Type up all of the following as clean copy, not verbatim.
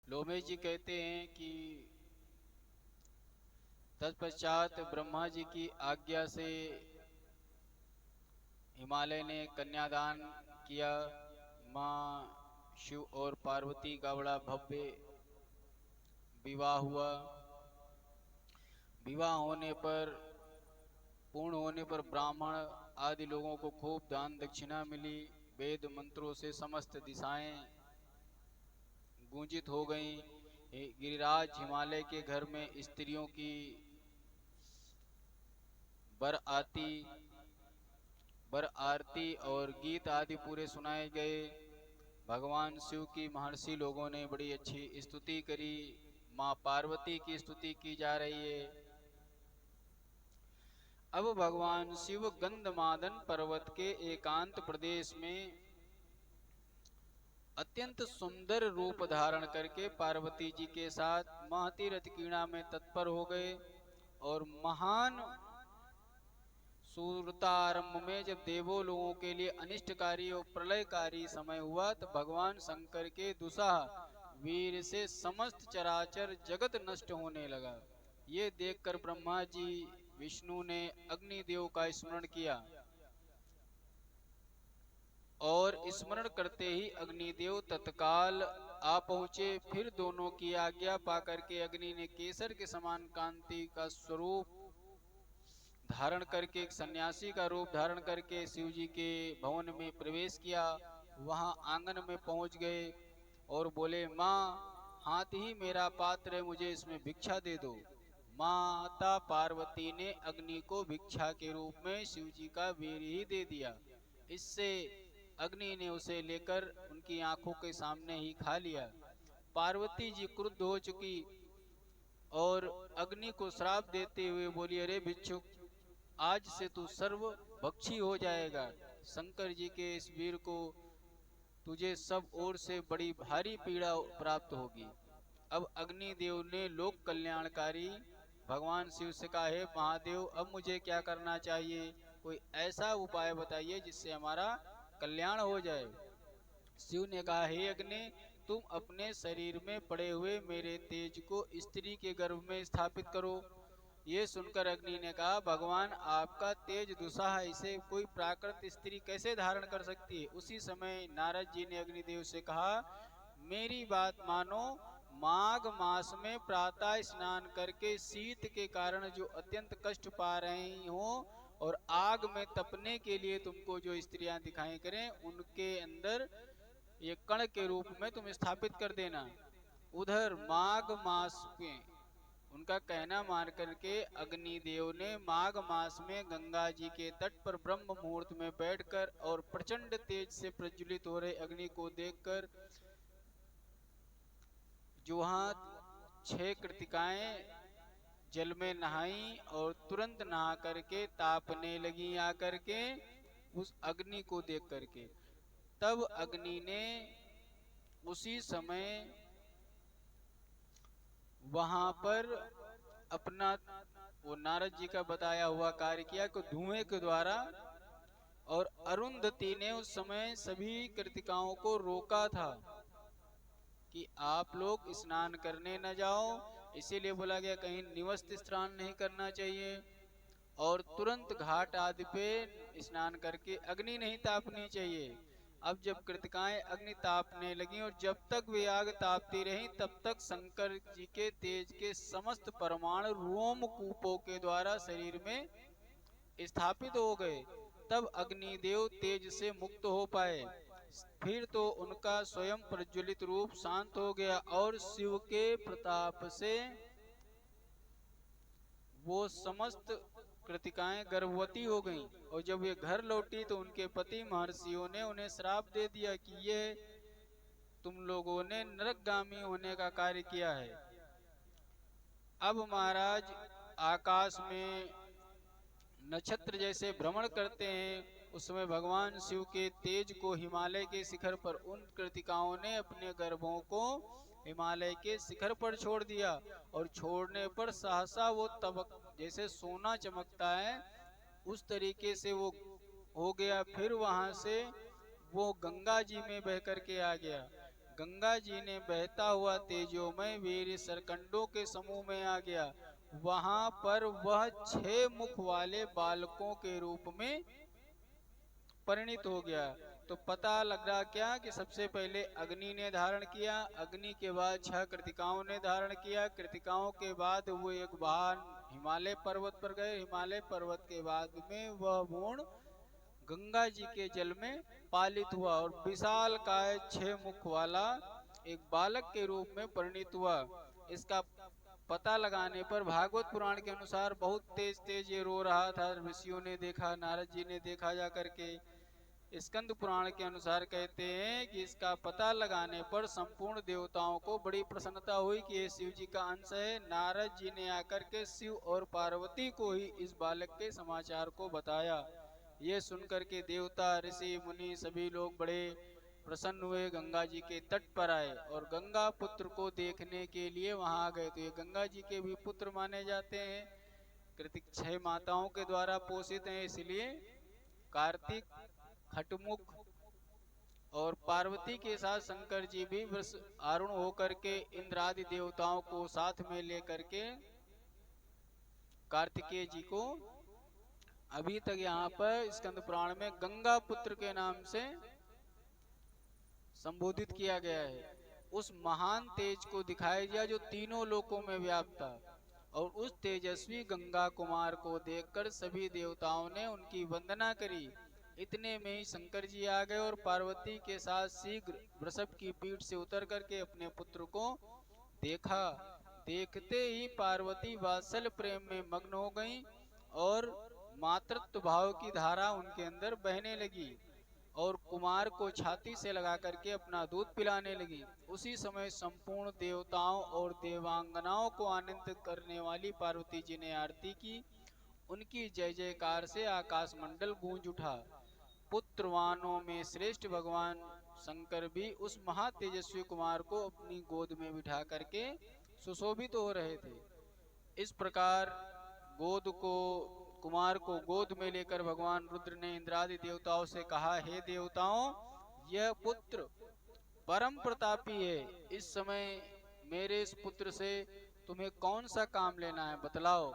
लोमेश जी कहते हैं कि तत्पश्चात ब्रह्मा जी की आज्ञा से हिमालय ने कन्यादान किया। माँ शिव और पार्वती का बड़ा भव्य विवाह हुआ। विवाह होने पर, पूर्ण होने पर ब्राह्मण आदि लोगों को खूब दान दक्षिणा मिली। वेद मंत्रों से समस्त दिशाएं गूंजित हो गईं। गिरिराज हिमालय के घर में स्त्रियों की बर आरती और गीत आदि पूरे सुनाए गए। भगवान शिव की महर्षि लोगों ने बड़ी अच्छी स्तुति करी। माँ पार्वती की स्तुति की जा रही है। अब भगवान शिव गंधमादन पर्वत के एकांत प्रदेश में अत्यंत सुंदर रूप धारण करके पार्वती जी के साथ महती रथक्रीड़ा में तत्पर हो गए। और महान सूरतारंभ में जब देवों लोगों के लिए अनिष्टकारी और प्रलयकारी समय हुआ, तो भगवान शंकर के दुसाह वीर से समस्त चराचर जगत नष्ट होने लगा। ये देखकर ब्रह्मा जी विष्णु ने अग्निदेव का स्मरण किया और स्मरण करते ही अग्निदेव तत्काल आ पहुंचे। फिर दोनों की आज्ञा पाकर के अग्नि ने केसर के समान कांति का स्वरूप धारण करके, एक सन्यासी का रूप धारण करके शिव जी के भवन में प्रवेश किया। वहां आंगन में पहुंच गए और बोले, माँ हाथ ही मेरा पात्र है, मुझे इसमें भिक्षा दे दो। माता पार्वती ने अग्नि को भिक्षा के रूप में शिव जी का वीर ही दे दिया। इससे अग्नि ने उसे लेकर उनकी आंखों के सामने ही खा लिया। पार्वती जी क्रुद्ध हो चुकी और अग्नि को श्राप देते हुए बोली, अरे भिक्षुक, आज से तू सर्व भक्षी हो जाएगा। शंकर जी के इस वीर को तुझे सब ओर से बड़ी भारी पीड़ा प्राप्त होगी। अब अग्निदेव ने लोक कल्याणकारी भगवान शिव से कहा, हे महादेव, अब मुझे क्या करना चाहिए? कोई ऐसा उपाय बताइए जिससे हमारा कल्याण हो जाए। शिव ने कहा, हे अग्नि, तुम अपने शरीर में पड़े हुए मेरे तेज को स्त्री के गर्भ में स्थापित करो। ये सुनकर अग्नि ने कहा, भगवान आपका तेज दुसाह, इसे कोई प्राकृत स्त्री कैसे धारण कर सकती है? उसी समय नारद जी ने अग्निदेव से कहा, मेरी बात मानो। माघ मास में प्रातः स्नान करके शीत के कारण जो अत्यंत कष्ट पा रही हो और आग में तपने के लिए तुमको जो स्त्रियां दिखाई करें, उनके अंदर ये कण के रूप में तुम स्थापित कर देना। उधर माघ मास में उनका कहना मान करके अग्निदेव ने माघ मास में गंगा जी के तट पर ब्रह्म मुहूर्त में बैठकर और प्रचंड तेज से प्रज्वलित हो रहे अग्नि को देखकर, जो वहां 6 कृतिकाएं जल में नहाई और तुरंत नहा करके तापने लगी आकर के उस अग्नि को देख करके। तब अग्नि ने उसी समय वहां पर अपना वो नारद जी का बताया हुआ कार्य किया कि धुएं के द्वारा, और अरुंधति ने उस समय सभी कृतिकाओं को रोका था कि आप लोग स्नान करने न जाओ। इसीलिए बोला गया कहीं निवस्त स्नान नहीं करना चाहिए और तुरंत घाट आदि पे स्नान करके अग्नि नहीं तापनी चाहिए। अब जब कृतिकाएं अग्नि तापने लगी और जब तक वे आग तापती रही, तब तक शंकर जी के तेज के समस्त परमाणु रोमकूपों के द्वारा शरीर में स्थापित हो गए। तब अग्निदेव तेज से मुक्त हो पाए। फिर तो उनका स्वयं प्रज्वलित रूप शांत हो गया और शिव के प्रताप से वो समस्त कृतिकाएं गर्भवती हो गईं। और जब वे घर लौटी तो उनके पति महर्षियों ने उन्हें श्राप दे दिया कि ये तुम लोगों ने नरकगामी होने का कार्य किया है। अब महाराज आकाश में नक्षत्र जैसे भ्रमण करते हैं, उस समय भगवान शिव के तेज को हिमालय के शिखर पर उन कृतिकाओं ने अपने गर्भों को हिमालय के शिखर पर छोड़ दिया। और छोड़ने पर सहसा वो तबक जैसे सोना चमकता है, उस तरीके से वो हो गया। फिर वहां से वो गंगा जी में बह करके आ गया। गंगा जी ने बहता हुआ तेजोमय वीर सरकंडों के समूह में आ गया। वहां पर वह 6 मुख वाले बालकों के रूप में परिणित हो गया। तो पता लग रहा क्या कि सबसे पहले अग्नि ने धारण किया, अग्नि के बाद 6 कृतिकाओं ने धारण किया, कृतिकाओं के बाद वो एक वाहन हिमालय पर्वत पर गए, हिमालय पर्वत के बाद में वह पूर्ण गंगा जी के जल में पालित हुआ और विशाल काय 6 मुख वाला एक बालक के रूप में परिणित हुआ। इसका पता लगाने पर भागवत पुराण के अनुसार बहुत तेज तेज ये रो रहा था। ऋषियों ने देखा, नारद जी ने देखा जा करके। स्कंद पुराण के अनुसार कहते हैं कि इसका पता लगाने पर संपूर्ण देवताओं को बड़ी प्रसन्नता हुई कि ये शिव जी का अंश है। नारद जी ने आकर के शिव और पार्वती को ही इस बालक के समाचार को बताया। ये सुनकर के देवता, ऋषि, मुनि सभी लोग बड़े प्रसन्न हुए, गंगा जी के तट पर आए और गंगा पुत्र को देखने के लिए वहां आ गए। तो ये गंगा जी के भी पुत्र माने जाते हैं, कृतिक 6 माताओं के द्वारा पोषित हैं, इसलिए कार्तिक, खटमुख और पार्वती के साथ शंकर जी भी वृष आरूढ़ होकर के इंद्र आदि देवताओं को साथ में लेकर के कार्तिकेय जी को अभी तक यहाँ पर स्कंद पुराण में गंगा पुत्र के नाम से संबोधित किया गया है। उस महान तेज को दिखाया गया जो तीनों लोकों में व्याप्त था और उस तेजस्वी गंगा कुमार को देखकर सभी देवताओं ने उनकी वंदना करी। इतने में ही शंकर जी आ गए और पार्वती के साथ शीघ्र वृषभ की पीठ से उतर करके अपने पुत्र को देखा। देखते ही पार्वती वात्सल्य प्रेम में मग्न हो गईं और मातृत्व भाव की धारा उनके अंदर बहने लगी और कुमार को छाती से लगा करके अपना दूध पिलाने लगी। उसी समय संपूर्ण देवताओं और देवांगनाओं को आनंदित करने वाली पार्वती जी ने आरती की। उनकी जय जयकार से आकाश मंडल गूंज उठा। पुत्रवानों में श्रेष्ठ भगवान शंकर भी उस महातेजस्वी कुमार को अपनी गोद में बिठा करके सुशोभित हो रहे थे। इस प्रकार कुमार को गोद में लेकर भगवान रुद्र ने इंद्रादि देवताओं से कहा, हे देवताओं, यह पुत्र परम प्रतापी है। इस समय मेरे इस पुत्र से तुम्हें कौन सा काम लेना है, बतलाओ।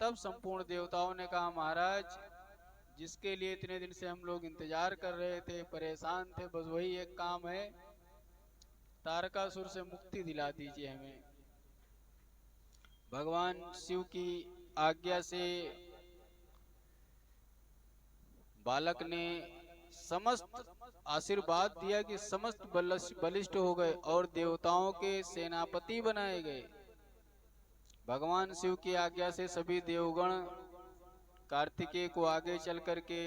तब संपूर्ण देवताओं ने कहा, महाराज, जिसके लिए इतने दिन से हम लोग इंतजार कर रहे थे, परेशान थे, बस वही एक काम है, तारकासुर से मुक्ति दिला दीजिए हमें। भगवान शिव की आज्ञा से बालक ने समस्त आशीर्वाद दिया कि समस्त बलिष्ठ हो गए और देवताओं के सेनापति बनाए गए। भगवान शिव की आज्ञा से सभी देवगण कार्तिकेय को आगे चल करके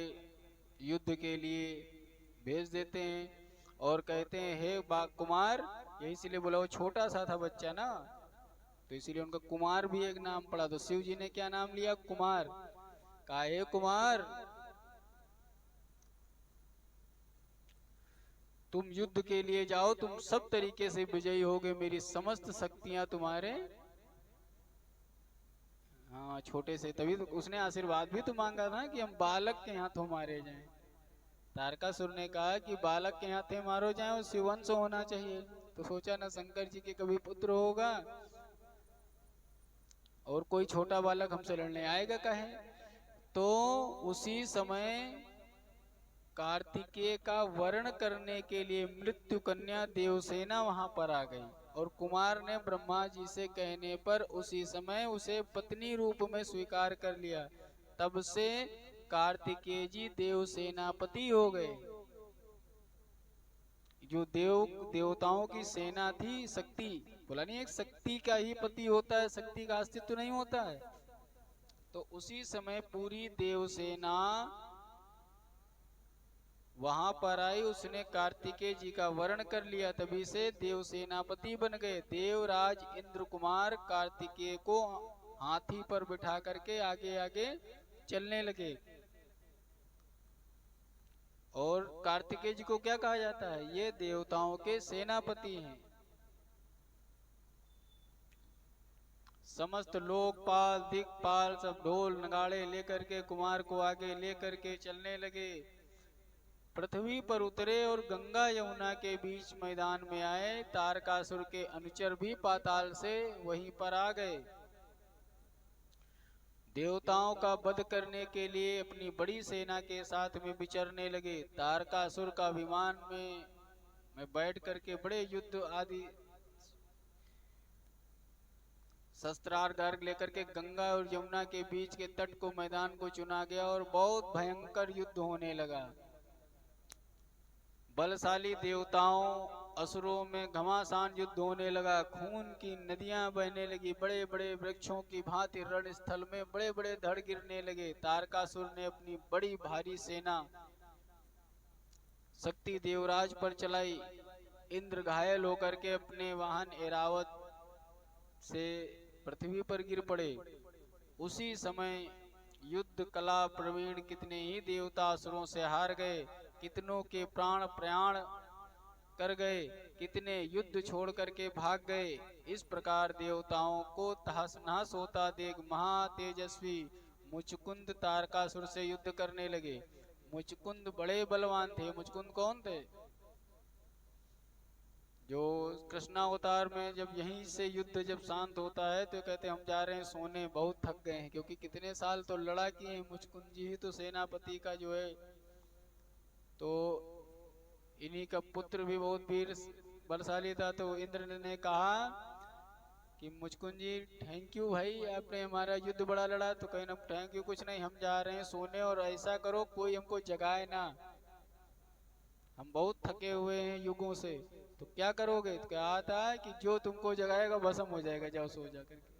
युद्ध के लिए भेज देते हैं और कहते हैं, हे कुमार, यही इसलिए बोला, वो छोटा सा था बच्चा ना, तो इसीलिए उनका कुमार भी एक नाम पड़ा। तो शिव जी ने क्या नाम लिया, कुमार। कहा, हे कुमार, तुम युद्ध के लिए जाओ, तुम सब तरीके से विजयी होगे, मेरी समस्त शक्तियां तुम्हारे। हाँ, छोटे से, तभी तो उसने आशीर्वाद भी तो मांगा था कि हम बालक के हाथों मारे जाएं। तारकासुर ने कहा कि बालक के हाथे मारो जाए, वो शिवंश होना चाहिए। तो सोचा ना शंकर जी के कभी पुत्र होगा और कोई छोटा बालक हमसे लड़ने आएगा कहे। तो उसी समय कार्तिकेय का वर्ण करने के लिए मृत्यु कन्या देवसेना वहां पर आ गई और कुमार ने ब्रह्मा जी से कहने पर उसी समय उसे पत्नी रूप में स्वीकार कर लिया। तब से कार्तिकेय जी देवसेनापति हो गए। जो देवताओं की सेना थी, शक्ति, बोला नहीं, एक शक्ति का ही पति होता है, शक्ति का अस्तित्व नहीं होता है। तो उसी समय पूरी देवसेना वहां पर आई, उसने कार्तिकेय जी का वर्ण कर लिया, तभी से देवसेनापति बन गए। देवराज इंद्र कुमार कार्तिकेय को हाथी पर बिठा करके आगे आगे चलने लगे। और कार्तिकेय जी को क्या कहा जाता है, ये देवताओं के सेनापति हैं। समस्त लोकपाल, दिक्पाल सब ढोल नगाड़े लेकर के कुमार को आगे लेकर के चलने लगे। पृथ्वी पर उतरे और गंगा यमुना के बीच मैदान में आए। तारकासुर के अनुचर भी पाताल से वहीं पर आ गए। देवताओं का वध करने के लिए अपनी बड़ी सेना के साथ में विचरने लगे। तारकासुर का विमान में बैठ करके बड़े युद्ध आदि शस्त्रागार लेकर के गंगा और यमुना के बीच के तट को मैदान को चुना गया और बहुत भयंकर युद्ध होने लगा। बलशाली देवताओं असुरों में घमासान युद्ध होने लगा। खून की नदियां बहने लगी। बड़े बड़े वृक्षों की भांति रण स्थल में बड़े बड़े धड़ गिरने लगे। तारकासुर ने अपनी बड़ी भारी सेना शक्ति देवराज पर चलाई। इंद्र घायल होकर के अपने वाहन ऐरावत से पृथ्वी पर गिर पड़े। उसी समय युद्ध कला प्रवीण कितने ही देवता असुरों से हार गए। कितनों के प्राण प्रयाण कर गए, कितने युद्ध छोड़ करके भाग गए। इस प्रकार देवताओं को तहस नहस होता देख महातेजस्वी मुचकुंद तारकासुर से युद्ध करने लगे। मुचकुंद बड़े बलवान थे। मुचकुंद कौन थे? जो कृष्णावतार में जब यहीं से युद्ध जब शांत होता है तो कहते हम जा रहे हैं सोने, बहुत थक गए हैं, क्योंकि कितने साल तो लड़ा किए हैं। मुचकुंद जी ही तो सेनापति का जो है, तो इन्हीं का पुत्र भी बहुत वीर बलशाली था। तो इंद्र ने कहा कि मुचकुंद जी थैंक यू भाई, आपने हमारा युद्ध बड़ा लड़ा। तो कहना थैंक यू कुछ नहीं, हम जा रहे हैं सोने, और ऐसा करो कोई हमको जगाए ना, हम बहुत थके हुए हैं युगों से। तो क्या करोगे? तो क्या आता है कि जो तुमको जगाएगा भस्म हो जाएगा, जाओ सो जा करके।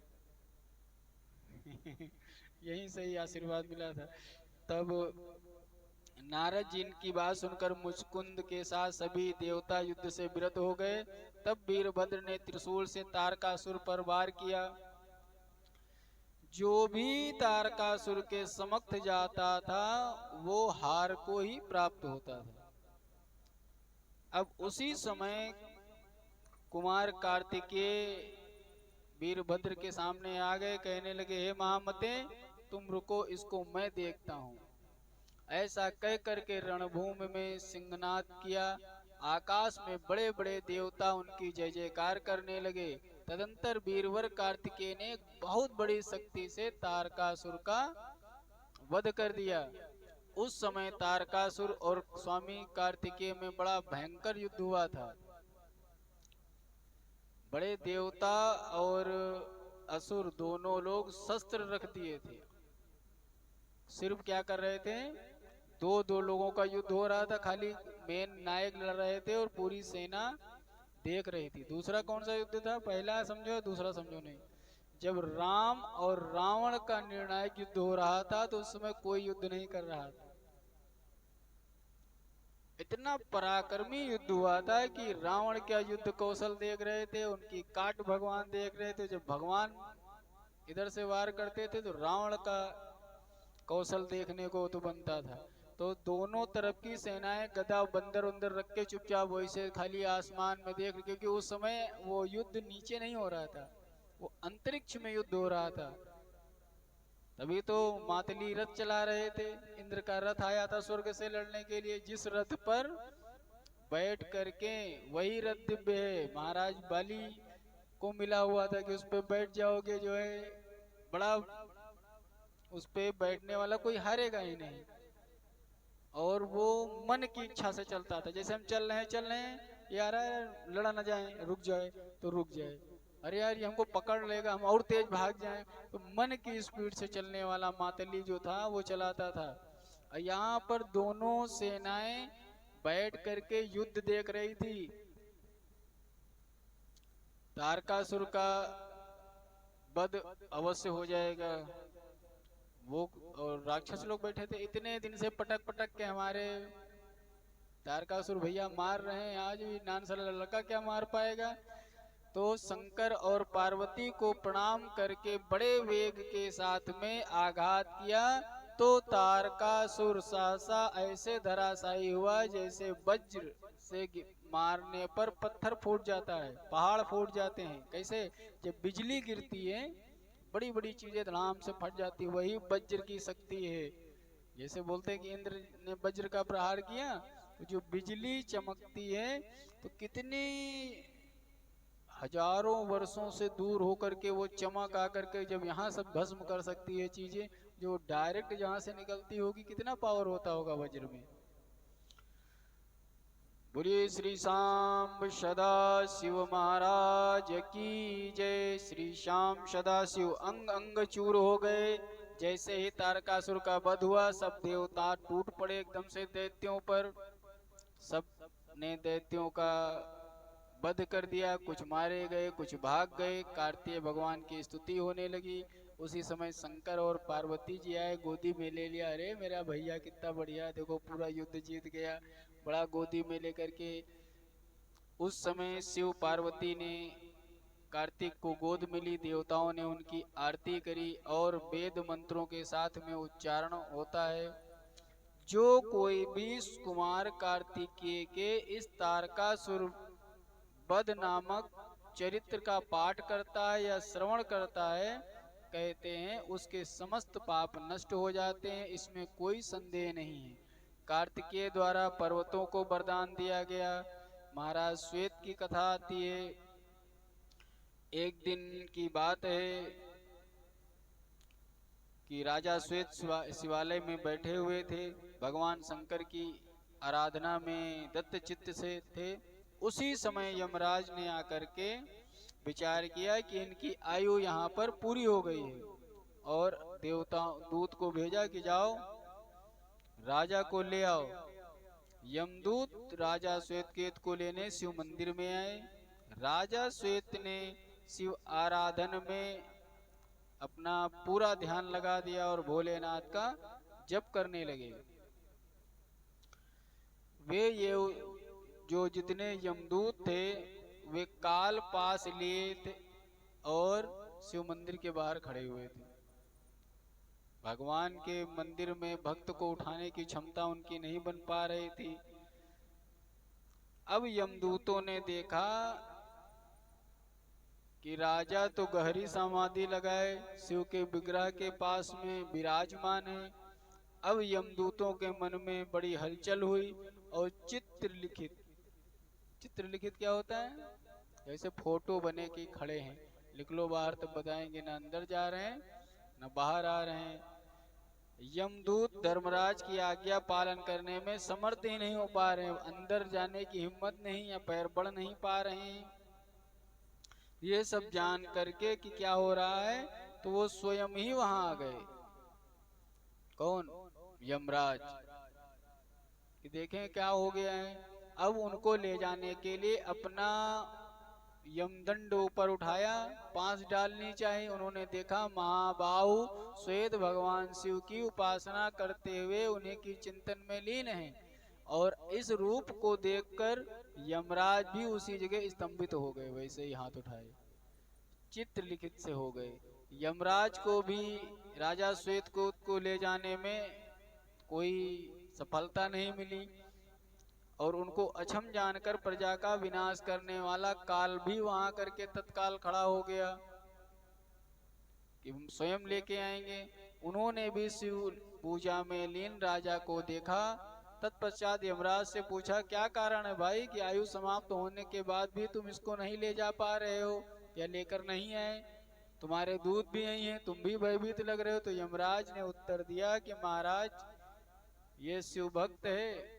यहीं से ही आशीर्वाद मिला था। तब नारद जी की बात सुनकर मुचकुंद के साथ सभी देवता युद्ध से विरत हो गए। तब वीरभद्र ने त्रिशूल से तारकासुर पर वार किया। जो भी तारकासुर के समक्ष जाता था वो हार को ही प्राप्त होता था। अब उसी समय कुमार कार्तिकेय वीरभद्र के सामने आ गए। कहने लगे हे महामते तुम रुको, इसको मैं देखता हूँ। ऐसा कह करके रणभूमि में सिंहनाद किया। आकाश में बड़े बड़े देवता उनकी जय जयकार करने लगे। तदंतर वीरवर कार्तिकेय ने बहुत बड़ी शक्ति से तारकासुर का वध कर दिया। उस समय तारकासुर और स्वामी कार्तिकेय में बड़ा भयंकर युद्ध हुआ था। बड़े देवता और असुर दोनों लोग शस्त्र रख दिए थे। सिर्फ क्या कर रहे थे? दो लोगों का युद्ध हो रहा था। खाली मेन नायक लड़ रहे थे और पूरी सेना देख रही थी। दूसरा कौन सा युद्ध था? पहला समझो, दूसरा समझो नहीं। जब राम और रावण का निर्णायक युद्ध हो रहा था तो उस समय कोई युद्ध नहीं कर रहा था। इतना पराक्रमी युद्ध हुआ था कि रावण क्या युद्ध कौशल देख रहे थे, उनकी काट भगवान देख रहे थे। जब भगवान इधर से वार करते थे तो रावण का कौशल देखने को तो बनता था। तो दोनों तरफ की सेनाएं गदा बंदर उंदर रख के चुपचाप वैसे खाली आसमान में देख, क्योंकि उस समय वो युद्ध नीचे नहीं हो रहा था, वो अंतरिक्ष में युद्ध हो रहा था। तभी तो मातली रथ चला रहे थे। इंद्र का रथ आया था स्वर्ग से लड़ने के लिए। जिस रथ पर बैठ करके, वही रथ दिव्य है, महाराज बाली को मिला हुआ था कि उस पे बैठ जाओगे जो है बड़ा, उस पे बैठने वाला कोई हारेगा ही नहीं। और वो मन की इच्छा से चलता था। जैसे हम चल रहे हैं यार लड़ा ना जाए, रुक जाए तो रुक जाए, अरे यार ये हमको पकड़ लेगा, हम और तेज भाग जाएं। तो मन की स्पीड से चलने वाला मातली जो था वो चलाता था। यहाँ पर दोनों सेनाएं बैठ करके युद्ध देख रही थी। तारकासुर का वध अवश्य हो जाएगा। वो और राक्षस लोग बैठे थे, इतने दिन से पटक पटक के हमारे तारकासुर भैया मार रहे हैं, आज भी नानसला लड़का क्या मार पाएगा। तो शंकर और पार्वती को प्रणाम करके बड़े वेग के साथ में आघात किया। तो तारकासुर सहसा ऐसे धराशायी हुआ जैसे वज्र से मारने पर पत्थर फूट जाता है, पहाड़ फूट जाते हैं। कैसे? जब बिजली गिरती है बड़ी बड़ी चीजें धड़ाम से फट जाती, वही वज्र की शक्ति है। जैसे बोलते हैं कि इंद्र ने वज्र का प्रहार किया जो बिजली चमकती है तो कितनी हजारों वर्षों से दूर होकर के वो चमक आकर के जब यहाँ सब भस्म कर सकती है चीजें, जो डायरेक्ट जहां से निकलती होगी कितना पावर होता होगा वज्र में। बोलिए श्री शाम सदा शिव महाराज की जय। श्री शाम सदा शिव अंग अंग चूर हो गए। जैसे ही तारकासुर का वध हुआ सब देवता टूट पड़े एकदम से दैत्यों पर। सब ने दैत्यों का वध कर दिया, कुछ मारे गए कुछ भाग गए। कार्तिकेय भगवान की स्तुति होने लगी। उसी समय शंकर और पार्वती जी आए, गोदी में ले लिया। अरे मेरा भैया कितना बढ़िया, देखो पूरा युद्ध जीत गया, बड़ा गोदी में लेकर के। उस समय शिव पार्वती ने कार्तिक को गोद मिली, देवताओं ने उनकी आरती करी और वेद मंत्रों के साथ में उच्चारण होता है। जो कोई भी कुमार कार्तिकेय के इस तारकासुर वध नामक चरित्र का पाठ करता है या श्रवण करता है, कहते हैं उसके समस्त पाप नष्ट हो जाते हैं, इसमें कोई संदेह नहीं है। कार्तिकेय द्वारा पर्वतों को वरदान दिया गया। महाराज श्वेत की कथा आती है। एक दिन की बात है कि राजा श्वेत शिवालय में बैठे हुए थे, भगवान शंकर की आराधना में दत्त चित्त से थे। उसी समय यमराज ने आकर के विचार किया कि इनकी आयु यहाँ पर पूरी हो गई है, और देवता दूत को भेजा कि जाओ राजा को ले आओ। यमदूत राजा श्वेतकेतु को लेने शिव मंदिर में आए। राजा श्वेत ने शिव आराधन में अपना पूरा ध्यान लगा दिया और भोलेनाथ का जप करने लगे। वे ये जो जितने यमदूत थे वे काल पास लिए थे और शिव मंदिर के बाहर खड़े हुए थे। भगवान के मंदिर में भक्त को उठाने की क्षमता उनकी नहीं बन पा रही थी। अब यमदूतों ने देखा कि राजा तो गहरी समाधि लगाए शिव के विग्रह के पास में विराजमान है। अब यमदूतों के मन में बड़ी हलचल हुई और चित्रलिखित क्या होता है? जैसे फोटो बने कि खड़े हैं, लिख लो बाहर, तब बताएंगे ना अंदर जा रहे हैं ना बाहर आ रहे हैं। यमदूत धर्मराज की आज्ञा पालन करने में समर्थ ही नहीं हो पा रहे हैं, अंदर जाने की हिम्मत नहीं या पैर बढ़ नहीं पा रहे हैं। ये सब जान करके कि क्या हो रहा है तो वो स्वयं ही वहां आ गए। कौन? यमराज। कि देखें क्या हो गया है। अब उनको ले जाने के लिए अपना यमदंड ऊपर उठाया, पांस डालनी चाहिए। उन्होंने देखा महाबाहु श्वेत भगवान शिव की उपासना करते हुए उन्हीं की चिंतन में लीन है, और इस रूप को देखकर यमराज भी उसी जगह स्तंभित हो गए, वैसे ही हाथ उठाए चित्रलिखित से हो गए। यमराज को भी राजा श्वेत को ले जाने में कोई सफलता नहीं मिली, और उनको अछम जानकर प्रजा का विनाश करने वाला काल भी वहां करके तत्काल खड़ा हो गया कि हम स्वयं लेके आएंगे। उन्होंने भी शिव पूजा में लीन राजा को देखा। तत्पश्चात यमराज से पूछा, क्या कारण है भाई कि आयु समाप्त होने के बाद भी तुम इसको नहीं ले जा पा रहे हो या लेकर नहीं आए? तुम्हारे दूत भी यही हैं, तुम भी भयभीत लग रहे हो। तो यमराज ने उत्तर दिया कि महाराज, ये शिव भक्त है,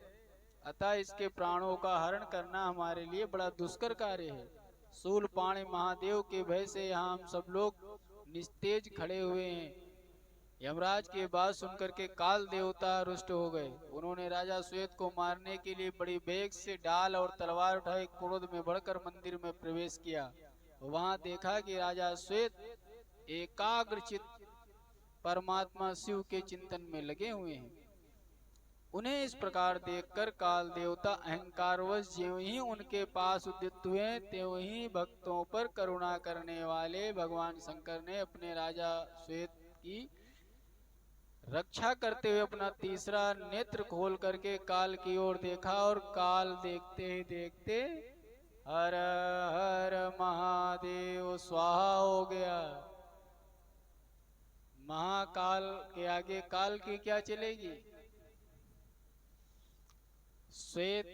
अतः इसके प्राणों का हरण करना हमारे लिए बड़ा दुष्कर कार्य है। शूलपाणी महादेव के भय से यहाँ हम सब लोग निस्तेज खड़े हुए हैं। यमराज की बात सुनकर के काल देवता रुष्ट हो गए। उन्होंने राजा श्वेत को मारने के लिए बड़ी वेग से ढाल और तलवार उठाए क्रोध में बढ़कर मंदिर में प्रवेश किया। वहां देखा कि राजा श्वेत एकाग्रचित्त परमात्मा शिव के चिंतन में लगे हुए हैं। उन्हें इस प्रकार देखकर काल देवता अहंकारवश ज्यों ही उनके पास उद्यत हुए, त्यों ही भक्तों पर करुणा करने वाले भगवान शंकर ने अपने राजा श्वेत की रक्षा करते हुए अपना तीसरा नेत्र खोल करके काल की ओर देखा, और काल देखते ही देखते हर हर महादेव स्वाहा हो गया। महाकाल के आगे काल की क्या चलेगी। श्वेत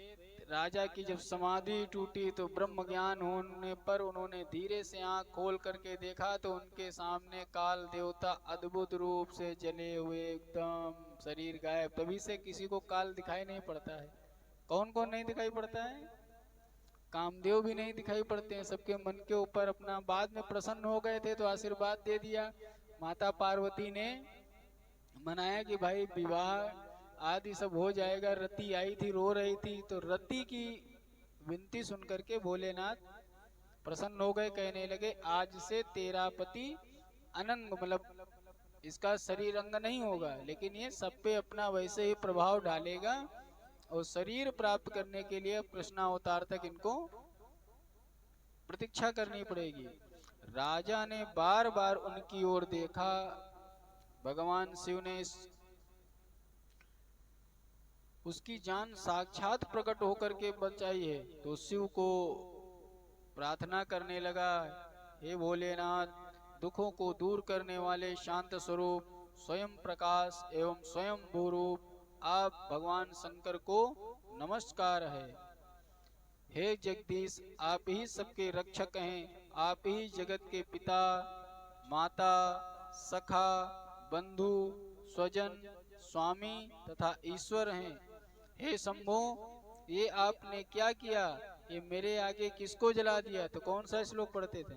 राजा की जब समाधि टूटी तो ब्रह्म ज्ञान होने पर उन्होंने धीरे से आंख खोल करके देखा तो उनके सामने काल देवता अद्भुत रूप से जले हुए एकदम शरीर गायब। तभी से किसी को काल दिखाई नहीं पड़ता है। कौन कौन नहीं दिखाई पड़ता है? कामदेव भी नहीं दिखाई पड़ते हैं। सबके मन के ऊपर अपना बाद में प्रसन्न हो गए थे तो आशीर्वाद दे दिया। माता पार्वती ने मनाया कि भाई विवाह आदि सब हो जाएगा। रति आई थी, रो रही थी, तो रति की विनती सुन करके भोलेनाथ प्रसन्न हो गए। कहने लगे आज से तेरा पति अनंग मतलब इसका शरीर अंग नहीं होगा, लेकिन ये सब पे अपना वैसे ही प्रभाव डालेगा और शरीर प्राप्त करने के लिए कृष्णावतार तक इनको प्रतीक्षा करनी पड़ेगी। राजा ने बार बार उनकी ओर देखा। भगवान शिव ने उसकी जान साक्षात प्रकट होकर के बचाई है। तो शिव को प्रार्थना करने लगा, हे भोलेनाथ, दुखों को दूर करने वाले शांत स्वरूप, स्वयं प्रकाश एवं स्वयं भूरूप आप भगवान शंकर को नमस्कार है। हे जगदीश, आप ही सबके रक्षक हैं। आप ही जगत के पिता, माता, सखा, बंधु, स्वजन, स्वामी तथा ईश्वर हैं। हे शंभो, ये आपने क्या किया? ये मेरे आगे किसको जला दिया? तो कौन सा श्लोक पढ़ते थे?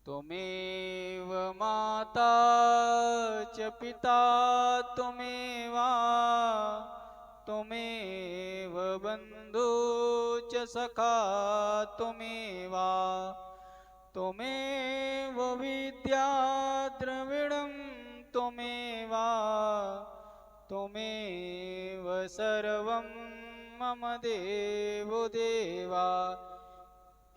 त्वमेव माता च पिता त्वमेवा, त्वमेव बंधु च सखा त्वमेवा, त्वमेव विद्या द्रविणं त्वमेवा, त्वमेव सर्वं मम देवो देवा।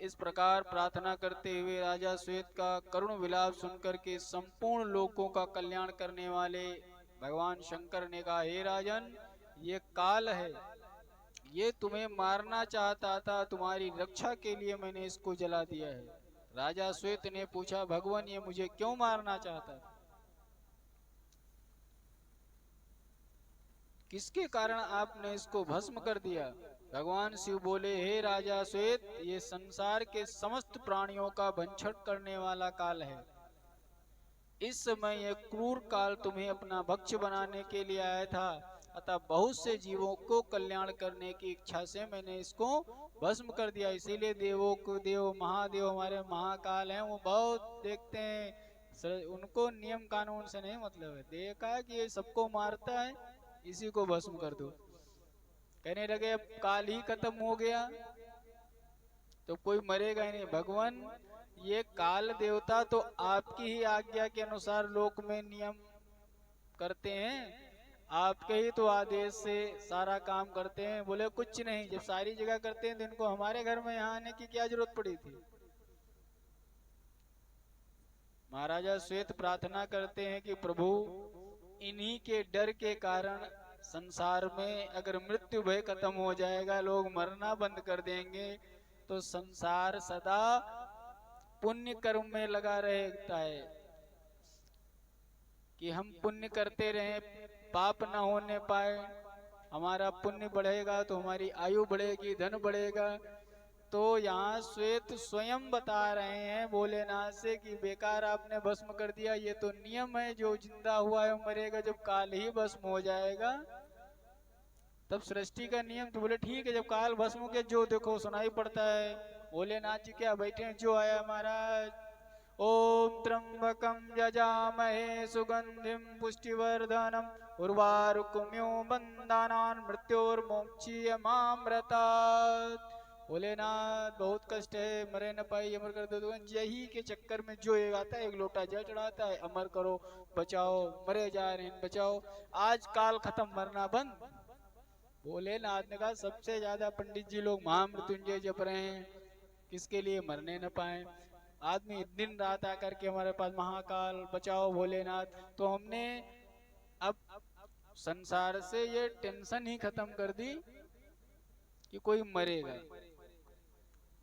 इस प्रकार प्रार्थना करते हुए राजा श्वेत का करुण विलाप सुनकर के संपूर्ण लोकों का कल्याण करने वाले भगवान शंकर ने कहा, हे राजन, ये काल है, ये तुम्हें मारना चाहता था, तुम्हारी रक्षा के लिए मैंने इसको जला दिया है। राजा श्वेत ने पूछा, भगवान ये मुझे क्यों मारना चाहता था? किसके कारण आपने इसको भस्म कर दिया? भगवान शिव बोले, हे राजा श्वेत, ये संसार के समस्त प्राणियों का भक्षण करने वाला काल है। इस समय यह क्रूर काल तुम्हें अपना भक्ष्य बनाने के लिए आया था, अतः बहुत से जीवों को कल्याण करने की इच्छा से मैंने इसको भस्म कर दिया। इसीलिए देवों को देव महादेव हमारे महाकाल हैं, वो बहुत देखते हैं, उनको नियम कानून से नहीं मतलब है। देखा कि ये सबको मारता है, इसी को भस्म कर दो। कहने लगे अब काल ही खत्म हो गया तो कोई मरेगा ही नहीं। भगवान, ये काल देवता तो आपकी ही आज्ञा के अनुसार लोक में नियम करते हैं, आपके ही तो आदेश से सारा काम करते हैं। बोले कुछ नहीं, जब सारी जगह करते हैं तो इनको हमारे घर में यहाँ आने की क्या जरूरत पड़ी थी? महाराजा श्वेत प्रार्थना करते हैं कि प्रभु, इन्हीं के डर के कारण संसार में अगर मृत्यु भय खत्म हो जाएगा, लोग मरना बंद कर देंगे, तो संसार सदा पुण्य कर्म में लगा रहता है कि हम पुण्य करते रहें, पाप ना होने पाए। हमारा पुण्य बढ़ेगा तो हमारी आयु बढ़ेगी, धन बढ़ेगा। तो यहाँ श्वेत स्वयं बता रहे हैं भोलेनाथ से कि बेकार आपने भस्म कर दिया, ये तो नियम है, जो जिंदा हुआ है मरेगा, जब काल ही भस्म हो जाएगा तब सृष्टि का नियम। तो बोले ठीक है, जब काल भस्म हो गया, जो देखो सुनाई पड़ता है। भोलेनाथ जी क्या बैठे हैं, जो आया महाराज। ओम त्र्यंबकं यजामहे सुगंधिं पुष्टिवर्धनम् उर्वारुकमिव बन्धनान् मृत्योर्मोक्षीयमामृतात्। भोलेनाथ बहुत कष्ट है, मरे न पाई, अमर कर दो। यही के चक्कर में जो एक आता है, एक लोटा जल चढ़ाता है, अमर करो, बचाओ, मरे जा रहे हैं बचाओ। आज काल खत्म, मरना बंद। भोलेनाथ ने कहा सबसे ज्यादा पंडित जी लोग महामृत्युंजय जप रहे हैं, किसके लिए? मरने न पाए। आदमी दिन रात आकर के हमारे पास महाकाल बचाओ भोलेनाथ। तो हमने अब संसार से ये टेंशन ही खत्म कर दी कि कोई मरेगा।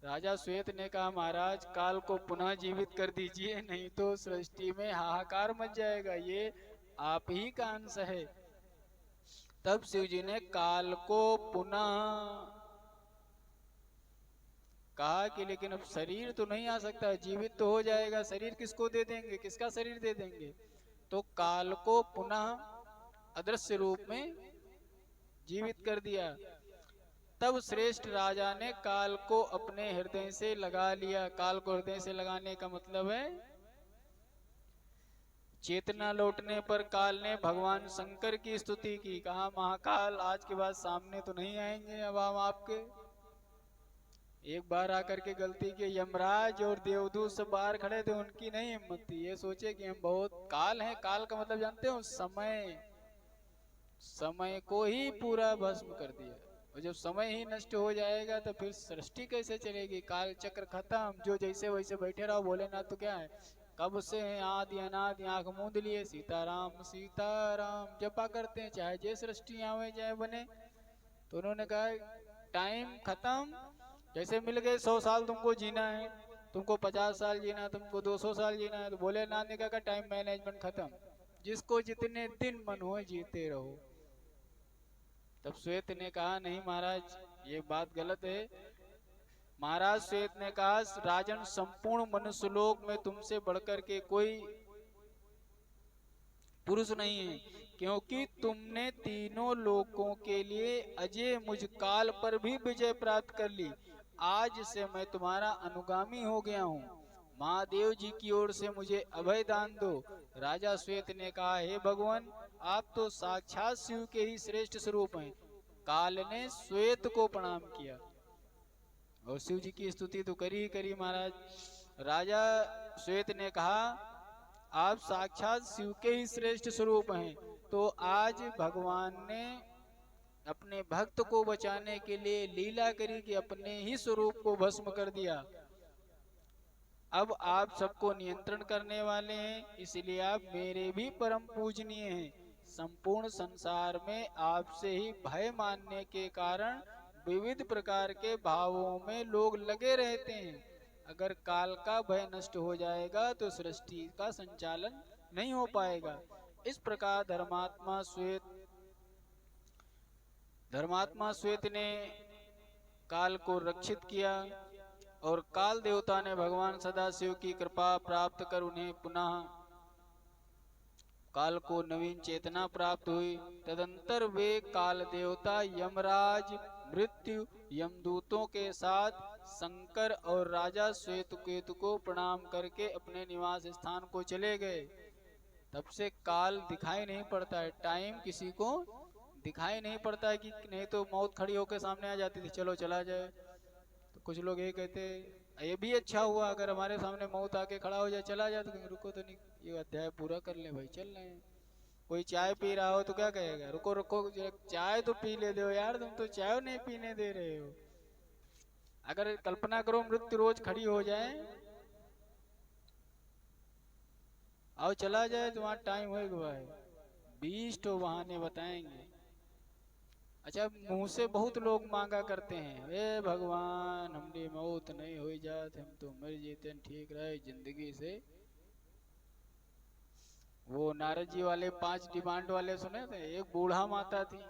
राजा श्वेत ने कहा महाराज, काल को पुनः जीवित कर दीजिए, नहीं तो सृष्टि में हाहाकार मच जाएगा, ये आप ही का अंश है। तब शिव जी ने काल को पुनः कहा कि लेकिन अब शरीर तो नहीं आ सकता, जीवित तो हो जाएगा, शरीर किसको दे देंगे, किसका शरीर दे देंगे। तो काल को पुनः अदृश्य रूप में जीवित कर दिया। तब श्रेष्ठ राजा ने काल को अपने हृदय से लगा लिया। काल को हृदय से लगाने का मतलब है चेतना लौटने पर काल ने भगवान शंकर की स्तुति की, कहा महाकाल आज के बाद सामने तो नहीं आएंगे अब हम आपके। एक बार आकर के गलती के यमराज और देवदूत सब बाहर खड़े थे, उनकी नहीं हिम्मत थी, ये सोचे कि हम बहुत काल हैं। काल का मतलब जानते हो समय, समय को ही पूरा भस्म कर दिया। और जब समय ही नष्ट हो जाएगा तो फिर सृष्टि कैसे चलेगी। काल चक्र खत्म, जो जैसे वैसे बैठे रहो। भोलेनाथ तो क्या है, कब से आदि अनादि आंख मूंद लिए सीताराम सीताराम जपा करते हैं, चाहे जे सृष्टि आवे चाहे बने। तो उन्होंने कहा टाइम खत्म, जैसे मिल गए 100 साल तुमको जीना है, तुमको 50 साल जीना है, तुमको 200 साल जीना है। तो भोलेनाथ ने कहा टाइम मैनेजमेंट खत्म, जिसको जितने दिन मन हो जीते रहो। तब श्वेत ने कहा नहीं महाराज ये बात गलत है। महाराज श्वेत ने कहा राजन संपूर्ण मनुष्य लोक में तुमसे बढ़कर के कोई पुरुष नहीं है, क्योंकि तुमने तीनों लोकों के लिए अजय मुझ काल पर भी विजय प्राप्त कर ली। आज से मैं तुम्हारा अनुगामी हो गया हूँ, महादेव जी की ओर से मुझे अभय दान दो। राजा श्वेत ने कहा हे भगवान आप तो साक्षात शिव के ही श्रेष्ठ स्वरूप हैं। काल ने श्वेत को प्रणाम किया और शिव जी की स्तुति तो करी महाराज। राजा श्वेत ने कहा आप साक्षात शिव के ही श्रेष्ठ स्वरूप हैं, तो आज भगवान ने अपने भक्त को बचाने के लिए लीला करी कि अपने ही स्वरूप को भस्म कर दिया। अब आप सबको नियंत्रण करने वाले हैं, इसलिए आप मेरे भी परम पूजनीय हैं। संपूर्ण संसार में आपसे ही भय मानने के कारण विविध प्रकार के भावों में लोग लगे रहते हैं। अगर काल का भय नष्ट हो जाएगा तो सृष्टि का संचालन नहीं हो पाएगा। इस प्रकार धर्मात्मा श्वेत ने काल को रक्षित किया और काल देवता ने भगवान सदाशिव की कृपा प्राप्त कर उन्हें पुनः काल को नवीन चेतना प्राप्त हुई। तदंतर वे काल देवता यमराज मृत्यु यमदूतों के साथ शंकर और राजा श्वेतकेतु को प्रणाम करके अपने निवास स्थान को चले गए। तब से काल दिखाई नहीं पड़ता है, टाइम किसी को दिखाई नहीं पड़ता है। कि नहीं तो मौत खड़ी होकर सामने आ जाती थी, चलो चला जाए। तो कुछ लोग ये कहते ये भी अच्छा हुआ अगर हमारे सामने मौत आके खड़ा हो जाए, चला जाए। तो रुको तो नहीं, ये अध्याय पूरा कर ले भाई, चल रहे हैं। कोई चाय पी रहा हो तो क्या कहेगा, रुको रुको चाय तो पी ले दो यार, तुम तो चाय नहीं पीने दे रहे हो। अगर कल्पना करो मृत्यु रोज खड़ी हो जाए, आओ चला जाए, तुम्हारा टाइम हो गया है, 20 तो बहाने बताएंगे। अच्छा मुंह से बहुत लोग मांगा करते हैं, हे भगवान हमने मौत नहीं हो जात, हम तो मर जेते ठीक रहे जिंदगी से। वो नारद जी वाले 5 डिमांड वाले सुने थे। एक बूढ़ा माता थी,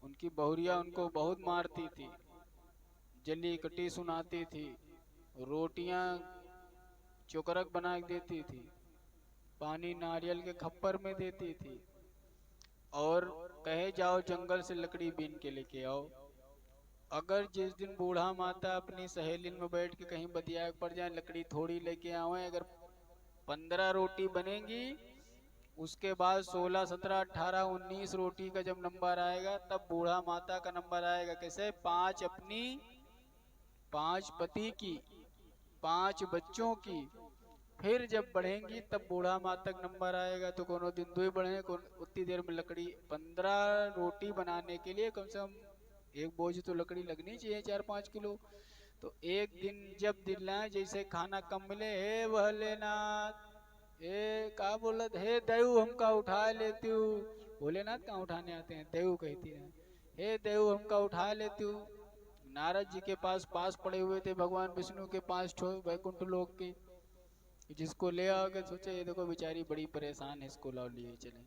उनकी बहुरिया उनको बहुत मारती थी, जली कटी सुनाती थी, रोटियां चोकरक बना देती थी, पानी नारियल के खप्पर में देती थी, और कहे जाओ जंगल से लकड़ी बीन के लेके आओ। अगर जिस दिन बूढ़ा माता अपनी सहेली में बैठ के कहीं बतिया पड़ जाए, लकड़ी थोड़ी लेके आवे, अगर 15 रोटी बनेगी, उसके बाद 16, 17, 18, 19 रोटी का जब नंबर आएगा तब बूढ़ा माता का नंबर आएगा। कैसे 5 अपनी, 5 पति की, 5 बच्चों की। फिर जब बढ़ेंगी तब बूढ़ा माता का नंबर आएगा। तो कोनो दिन 2 बढ़े, उतनी देर में लकड़ी 15 रोटी बनाने के लिए कम से कम एक बोझ तो लकड़ी लगनी चाहिए, 4-5 किलो। तो एक दिन जब दिलाए जैसे खाना कम मिले, हे भोलेनाथ, हे का बोलत, हे देव हमका उठा लेती हूँ। भोलेनाथ कहाँ उठाने आते हैं, देव कहती है, हे देव हमका उठा लेती हूँ। नारद जी के पास पड़े हुए थे भगवान विष्णु के 5 ठो वैकुंठ लोक के, जिसको ले आओगे सोचे ये देखो बेचारी बड़ी परेशान है, इसको लाओ लिए चले।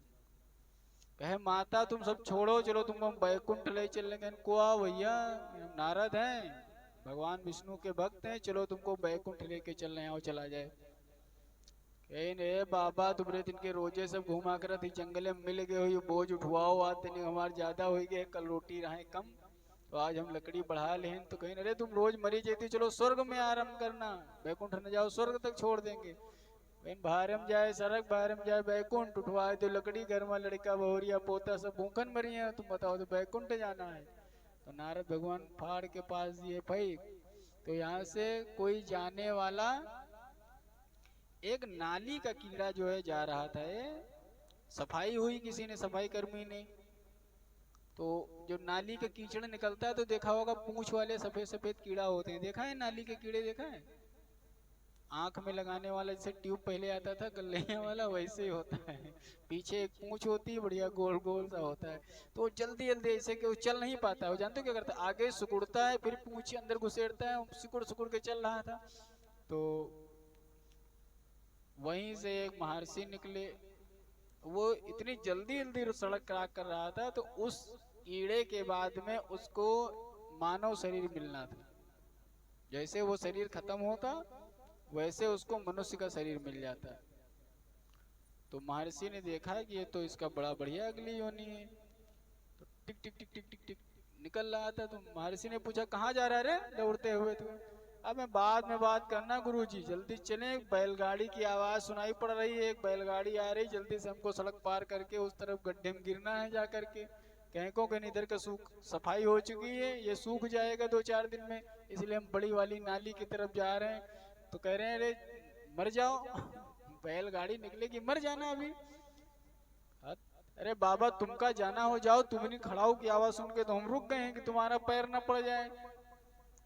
कहे माता तुम सब छोड़ो, चलो तुमको हम बैकुंठ ले चलेंगे। को आओ भैया, हम नारद हैं, भगवान विष्णु के भक्त हैं, चलो तुमको बैकुंठ लेके चल रहे हैं, और चला जाए। कहे बाबा तुम्हारे दिन के रोजे सब घुमा कर थी जंगले में मिल गए हो, ये बोझ उठवाओ, आज दिन हमारे ज्यादा हो गए, कल रोटी रहे कम, तो आज हम लकड़ी बढ़ा लें। तो कहीं अरे तुम रोज मरी जाती, चलो स्वर्ग में आराम करना, बैकुंठ न जाओ, स्वर्ग तक छोड़ देंगे। भारम जाए सड़क, भारम जाए बैकुंठ, उठवाए तो लकड़ी, घर में लड़का बहुरिया पोता सब भूखन मरी है, तुम बताओ तो बैकुंठ जाना है। तो नारद भगवान फाड़ के पास दिए भाई। तो यहाँ से कोई जाने वाला एक नाली का कीड़ा जो है जा रहा था, ये सफाई हुई किसी ने, सफाई कर्मी ने, तो जो नाली का कीचड़ निकलता है तो देखा होगा पूंछ वाले सफेद सफेद कीड़ा होते हैं, देखा है नाली के कीड़े, देखा है आंख में लगाने वाला, जैसे ट्यूब पहले आता था गल्ले वाला, वैसे ही होता है, पीछे एक पूंछ होती है बढ़िया गोल गोल सा होता है। तो जल्दी जल्दी ऐसे कि वो चल नहीं पाता है, वो जानते हो क्या करता है, आगे सिकुड़ता है, फिर पूंछ अंदर घुसेड़ता है, सिकुड़ सिकुड़ के चल रहा था। तो वहीं से एक महर्षि निकले, वो इतनी जल्दी जल्दी सड़क क्रॉस कर रहा था, तो उस कीड़े के बाद में उसको मानव शरीर मिलना था, जैसे वो शरीर खत्म होता वैसे उसको मनुष्य का शरीर मिल जाता है। तो महर्षि ने देखा कि ये तो इसका बड़ा बढ़िया अगली योनि है, तो टिक टिक टिक टिक टिक टिक निकल रहा था। तो महर्षि ने पूछा कहाँ जा रहा रे दौड़ते हुए? तो अब मैं बाद में बात करना गुरुजी, जल्दी चले, बैलगाड़ी की आवाज सुनाई पड़ रही है, एक बैलगाड़ी आ रही, जल्दी से हमको सड़क पार करके उस तरफ गड्ढे में गिरना है जा करके। कहीं को कहीं इधर का सूख सफाई हो चुकी है, ये सूख जाएगा 2-4 दिन में, इसलिए हम बड़ी वाली नाली की तरफ जा रहे हैं। तो कह रहे हैं अरे मर जाओ, बैलगाड़ी निकलेगी, मर जाना अभी। अरे बाबा तुमका जाना हो जाओ, तुमने खड़ाऊ की आवाज सुन के तो हम रुक गए हैं कि तुम्हारा पैर न पड़ जाए,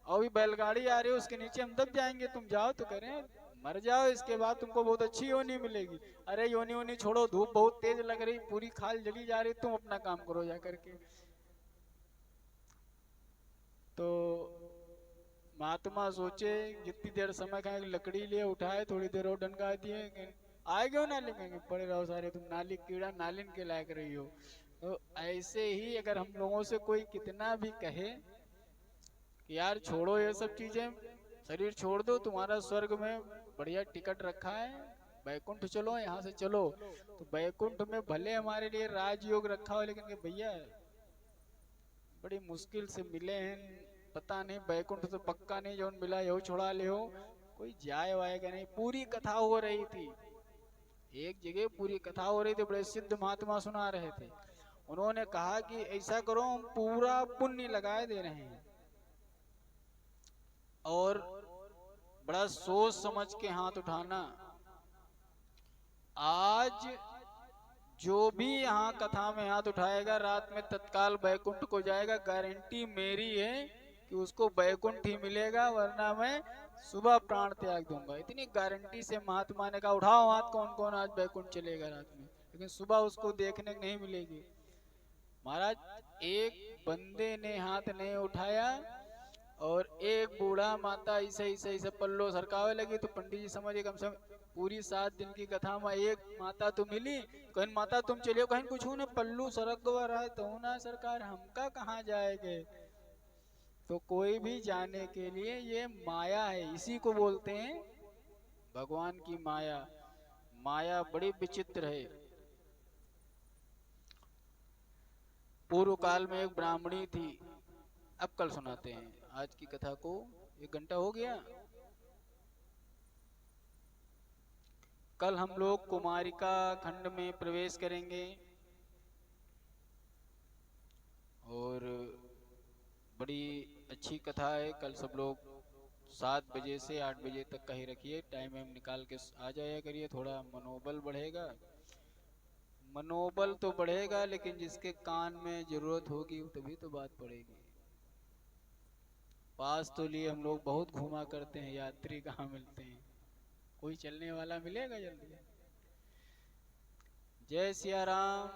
और भी बैलगाड़ी आ रही है उसके नीचे हम दब जाएंगे, तुम जाओ। तो कह रहे हैं मर जाओ, इसके बाद तुमको बहुत अच्छी योनि मिलेगी। अरे योनि वोनी छोड़ो, धूप बहुत तेज लग रही, पूरी खाल जली जा रही, तुम अपना काम करो जा करके। तो महात्मा सोचे जितनी देर समय का लकड़ी लिए उठाए, थोड़ी देर और डंगा दिए, आए गए नाली में, पड़े रहो सारे, तुम नाली कीड़ा नालिन के लायक रही हो। तो ऐसे ही अगर हम लोगों से कोई कितना भी कहे कि यार छोड़ो ये सब चीजें, शरीर छोड़ दो, तुम्हारा स्वर्ग में बढ़िया टिकट रखा है, बैकुंठ चलो, यहाँ से चलो, तो बैकुंठ में भले हमारे लिए राजयोग रखा हो, लेकिन भैया बड़ी मुश्किल से मिले हैं, पता नहीं बैकुंठ तो पक्का नहीं, जो मिला यो छोड़ा ले हो, कोई जाए वाएगा नहीं। पूरी कथा हो रही थी, एक जगह पूरी कथा हो रही थी, बड़े सिद्ध महात्मा सुना रहे थे, उन्होंने कहा कि ऐसा करो, हम पूरा पुण्य लगाए दे रहे हैं, और बड़ा सोच समझ के हाथ उठाना, आज जो भी यहाँ कथा में हाथ उठाएगा रात में तत्काल बैकुंठ को जाएगा, गारंटी मेरी है कि उसको बैकुंठ ही मिलेगा, वरना मैं सुबह प्राण त्याग दूंगा। इतनी गारंटी से महात्मा ने कहा उठाओ हाथ, कौन कौन आज बैकुंठ चलेगा रात में, लेकिन सुबह उसको देखने नहीं मिलेगी। महाराज एक बंदे ने हाथ नहीं उठाया, और एक बूढ़ा माता ऐसे ऐसे ऐसे पल्लो सरकावे लगी, तो पंडित जी समझे कम से कम पूरी 7 दिन की कथा में एक माता तो मिली। कहीं माता तुम चलियो, कहीं कुछ न पल्लू सरक रहा है, तो ना सरकार हमका कहाँ जाएंगे। तो कोई भी जाने के लिए ये माया है, इसी को बोलते हैं भगवान की माया। माया बड़ी विचित्र है। पूर्व काल में एक ब्राह्मणी थी, अब कल सुनाते हैं आज की कथा को, 1 घंटा हो गया। कल हम लोग कुमारिका खंड में प्रवेश करेंगे, और बड़ी अच्छी कथा है। कल सब लोग 7 बजे से 8 बजे तक का ही रखिए, टाइम निकाल के आ जाया करिए, थोड़ा मनोबल बढ़ेगा। मनोबल तो बढ़ेगा, लेकिन जिसके कान में जरूरत होगी तभी तो बात पड़ेगी। पास तो लिए हम लोग बहुत घूमा करते हैं, यात्री कहाँ मिलते हैं, कोई चलने वाला मिलेगा जल्दी। जय सिया राम।